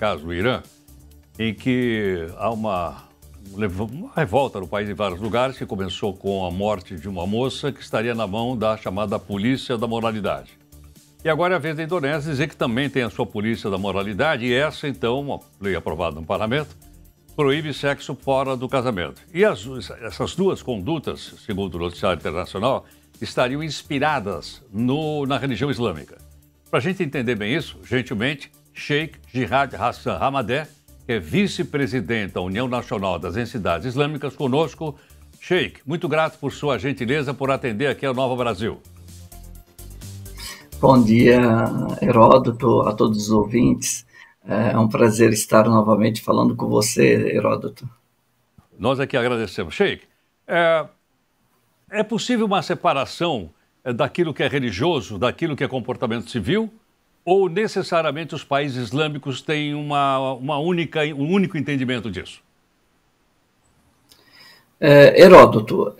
caso do Irã, em que há uma revolta no país em vários lugares, que começou com a morte de uma moça que estaria na mão da chamada polícia da moralidade. E agora é a vez da Indonésia dizer que também tem a sua polícia da moralidade, e essa, então, uma lei aprovada no parlamento, proíbe sexo fora do casamento. E essas duas condutas, segundo o noticiário internacional, estariam inspiradas na religião islâmica. Para a gente entender bem isso, gentilmente, Sheikh Jihad Hassan Hamadeh, que é vice-presidente da União Nacional das Entidades Islâmicas, conosco. Sheikh, muito grato por sua gentileza por atender aqui ao Nova Brasil. Bom dia, Heródoto, a todos os ouvintes. É um prazer estar novamente falando com você, Heródoto. Nós aqui agradecemos. Sheikh, é possível uma separação daquilo que é religioso, daquilo que é comportamento civil? Ou necessariamente os países islâmicos têm um único entendimento disso? Heródoto,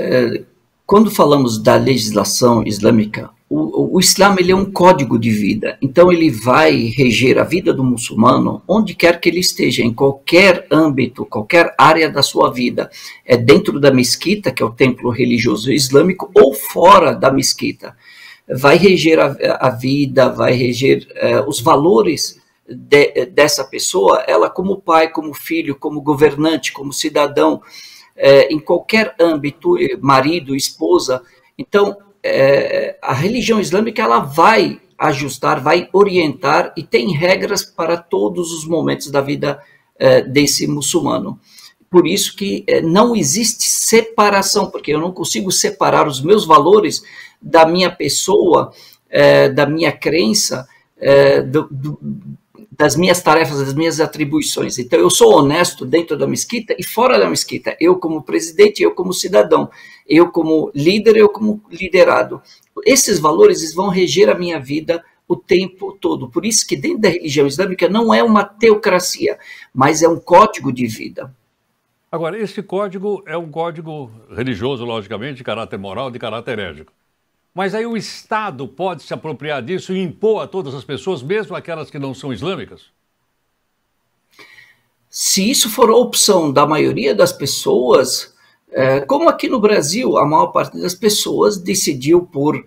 quando falamos da legislação islâmica, o Islã ele é um código de vida, então ele vai reger a vida do muçulmano onde quer que ele esteja, em qualquer âmbito, qualquer área da sua vida, dentro da mesquita, que é o templo religioso islâmico, ou fora da mesquita. Vai reger a vida, vai reger os valores dessa pessoa, ela como pai, como filho, como governante, como cidadão, em qualquer âmbito, marido, esposa. Então, a religião islâmica ela vai ajustar, vai orientar e tem regras para todos os momentos da vida desse muçulmano. Por isso que não existe separação, porque eu não consigo separar os meus valores da minha pessoa, da minha crença, das minhas tarefas, das minhas atribuições. Então, eu sou honesto dentro da mesquita e fora da mesquita. Eu como presidente, eu como cidadão, eu como líder, eu como liderado. Esses valores vão reger a minha vida o tempo todo. Por isso que dentro da religião islâmica não é uma teocracia, mas é um código de vida. Agora, esse código é um código religioso, logicamente, de caráter moral, de caráter ético. Mas aí o Estado pode se apropriar disso e impor a todas as pessoas, mesmo aquelas que não são islâmicas? Se isso for a opção da maioria das pessoas, como aqui no Brasil, a maior parte das pessoas decidiu por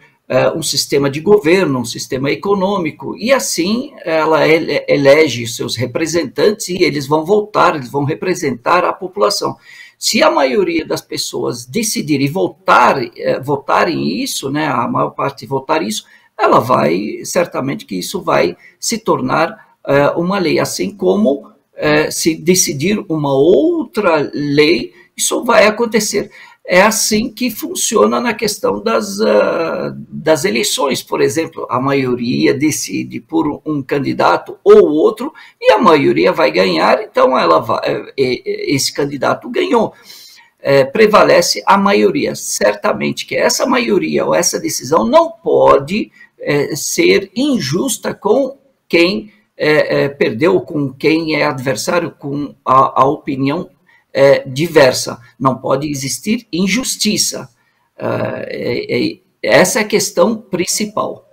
um sistema de governo, um sistema econômico, e assim ela elege seus representantes e eles vão votar, eles vão representar a população. Se a maioria das pessoas decidirem votarem isso, né, a maior parte votar isso, ela vai, certamente que isso vai se tornar uma lei, assim como se decidir uma outra lei, isso vai acontecer. É assim que funciona na questão das eleições, por exemplo, a maioria decide por um candidato ou outro e a maioria vai ganhar, então esse candidato ganhou. Prevalece a maioria. Certamente que essa maioria ou essa decisão não pode ser injusta com quem perdeu, com quem é adversário, com a opinião diversa. Não pode existir injustiça. Essa é a questão principal.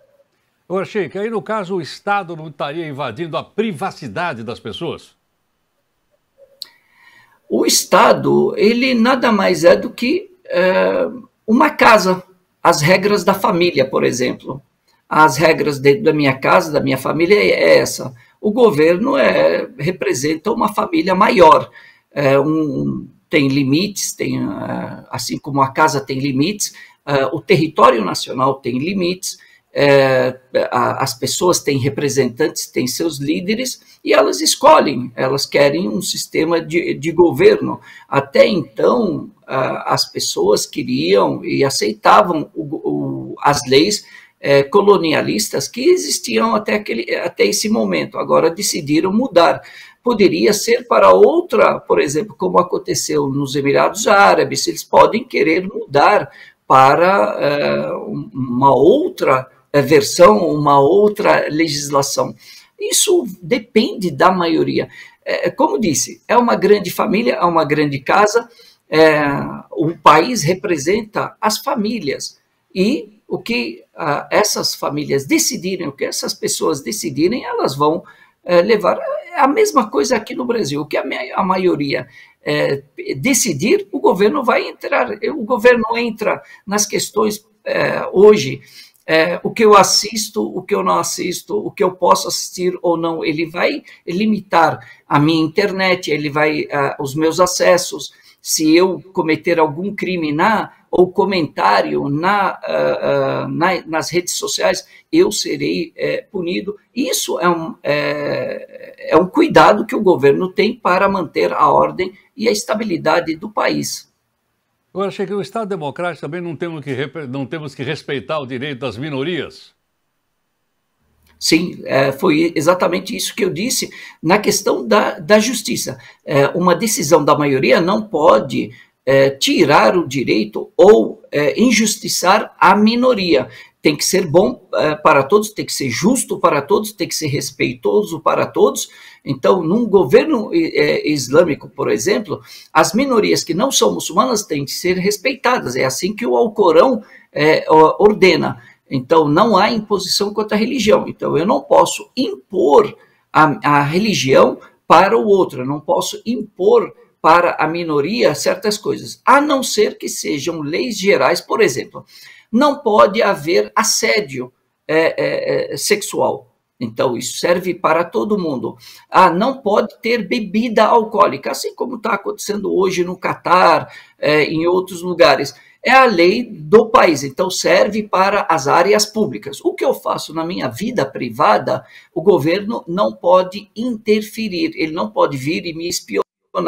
Agora, Sheikh, aí no caso o Estado não estaria invadindo a privacidade das pessoas? O Estado, ele nada mais é do que uma casa. As regras da família, por exemplo. As regras dentro da minha casa, da minha família, é essa. O governo representa uma família maior. Tem limites, assim como a casa tem limites, o território nacional tem limites, as pessoas têm representantes, têm seus líderes, e elas escolhem, elas querem um sistema de governo. Até então, as pessoas queriam e aceitavam as leis colonialistas que existiam até esse momento, agora decidiram mudar. Poderia ser para outra, por exemplo, como aconteceu nos Emirados Árabes, eles podem querer mudar para uma outra versão, uma outra legislação. Isso depende da maioria. Como disse, é uma grande família, é uma grande casa, o país representa as famílias, e o que essas famílias decidirem, o que essas pessoas decidirem, elas vão levar. a mesma coisa aqui no Brasil. O que a maioria decidir, o governo vai entrar. O governo entra nas questões hoje. O que eu assisto, o que eu não assisto, o que eu posso assistir ou não, ele vai limitar a minha internet, ele vai os meus acessos. Se eu cometer algum crime ou comentário nas redes sociais, eu serei punido. Isso é um cuidado que o governo tem para manter a ordem e a estabilidade do país. Agora, achei que no Estado democrático também não temos que respeitar o direito das minorias. Sim, foi exatamente isso que eu disse na questão da justiça. Uma decisão da maioria não pode tirar o direito ou injustiçar a minoria. Tem que ser bom para todos, tem que ser justo para todos, tem que ser respeitoso para todos. Então, num governo islâmico, por exemplo, as minorias que não são muçulmanas têm que ser respeitadas. É assim que o Alcorão ordena. Então, não há imposição quanto à religião. Então, eu não posso impor a religião para o outro, eu não posso impor para a minoria certas coisas, a não ser que sejam leis gerais. Por exemplo, não pode haver assédio sexual. Então, isso serve para todo mundo. Não pode ter bebida alcoólica, assim como está acontecendo hoje no Catar, em outros lugares. É a lei do país, então serve para as áreas públicas. O que eu faço na minha vida privada, o governo não pode interferir, ele não pode vir e me espionar.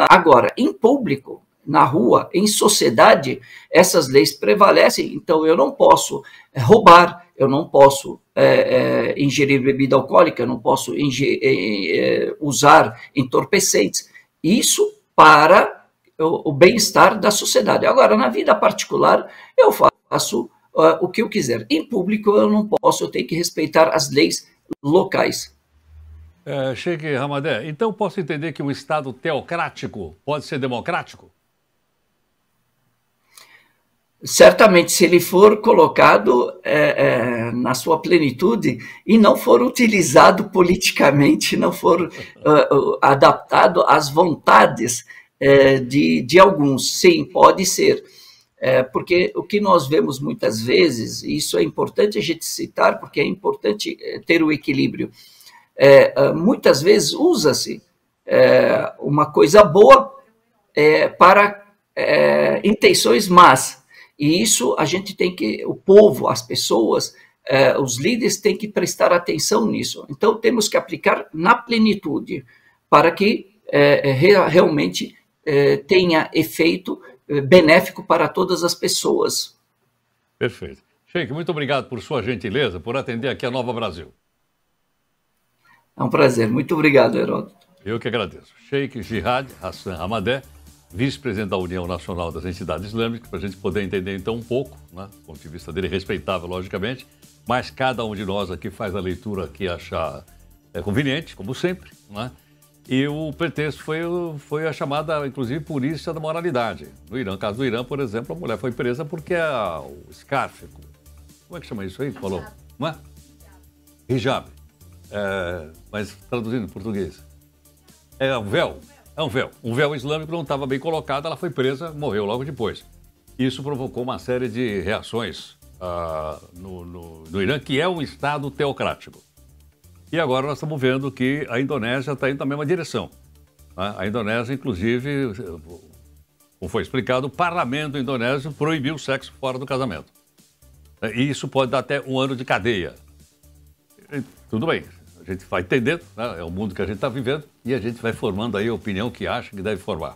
Agora, em público, na rua, em sociedade, essas leis prevalecem, então eu não posso roubar, eu não posso ingerir bebida alcoólica, eu não posso usar entorpecentes. Isso para o bem-estar da sociedade. Agora, na vida particular, eu faço o que eu quiser. Em público, eu não posso, eu tenho que respeitar as leis locais. Sheikh Hamadé, então posso entender que um Estado teocrático pode ser democrático? Certamente, se ele for colocado na sua plenitude e não for utilizado politicamente, não for adaptado às vontades de alguns. Sim, pode ser. Porque o que nós vemos muitas vezes, e isso é importante a gente citar, porque é importante ter o equilíbrio, muitas vezes usa-se uma coisa boa para intenções más. E isso a gente tem que, o povo, as pessoas, os líderes têm que prestar atenção nisso. Então temos que aplicar na plenitude para que realmente tenha efeito benéfico para todas as pessoas. Perfeito. Sheikh, muito obrigado por sua gentileza, por atender aqui a Nova Brasil. É um prazer. Muito obrigado, Heródoto. Eu que agradeço. Sheikh Jihad Hassan Hamadé, vice-presidente da União Nacional das Entidades Islâmicas, para a gente poder entender então um pouco, né, do ponto de vista dele, respeitável, logicamente, mas cada um de nós aqui faz a leitura que achar conveniente, como sempre, né? E o pretexto foi a chamada, inclusive, polícia da moralidade. No Irã, no caso do Irã, por exemplo, a mulher foi presa porque o scarf, como é que chama isso aí? Falou? Não é? Hijab. Mas traduzindo em português. É um véu. É um véu. Um véu islâmico não estava bem colocado, ela foi presa, morreu logo depois. Isso provocou uma série de reações no Irã, que é um Estado teocrático. E agora nós estamos vendo que a Indonésia está indo na mesma direção. Né? A Indonésia, inclusive, como foi explicado, o parlamento indonésio proibiu o sexo fora do casamento. E isso pode dar até 1 ano de cadeia. E, tudo bem, a gente vai entendendo, né? É o mundo que a gente está vivendo e a gente vai formando aí a opinião que acha que deve formar.